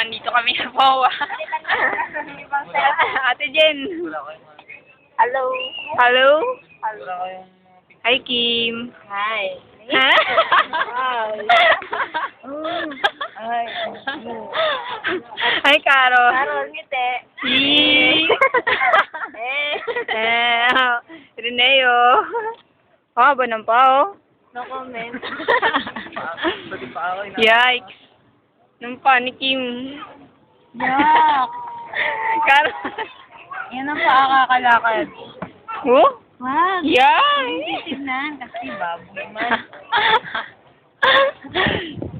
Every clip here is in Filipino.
nandito kami sa Powa. Ate Jen. Hello. Hello? Hello. Hi, Kim. Hi. Ha? Hi. Hi, Caro. Carol, ngiti. Yee. Reneo. Oh, banang pa, oh. No comment. Yikes. Nung pa ni Kim. Yak. Caro. Yan ang paakakalakad. Oh? Wag. Yay! Tignan kasi baboy man.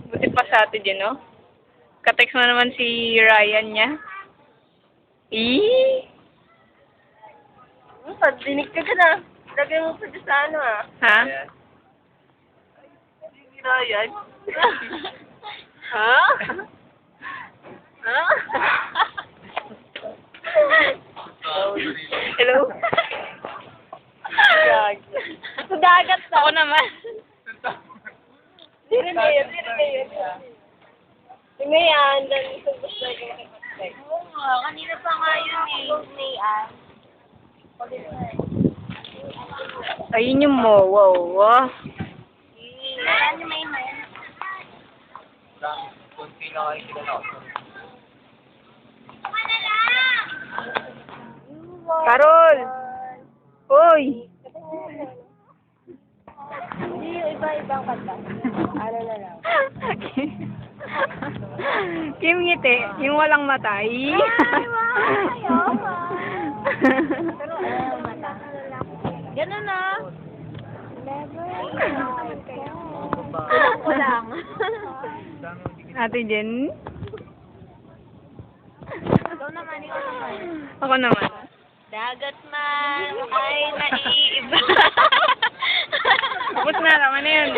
Buti pa sa atin din, no? Katext mo naman si Ryan niya. Eee! Pagdinig ka na. Lagay mo pa sa ano ah. Ha? Si Ryan. Ha? Ha? Hello? Sa dagat na. Ako naman. Hindi na yun. Si Mayan, dan sa gusto ko makipag-text. Oo nga, kanina pa nga yun eh. Mayan. Ayun yung wow. Ano yung Mayan? Kunti na kayo sila na. Carol! Hoy! Hindi, yung iba-ibang kanta. Ano na lang. Kim ngiti, yung walang mata. Ay, Pero ano mata? Ganun na. Never. Tulak ko lang. Ate Jen? Ikaw naman. Ako naman. Dagat man ay naiiba. Tapos na, tama na yun.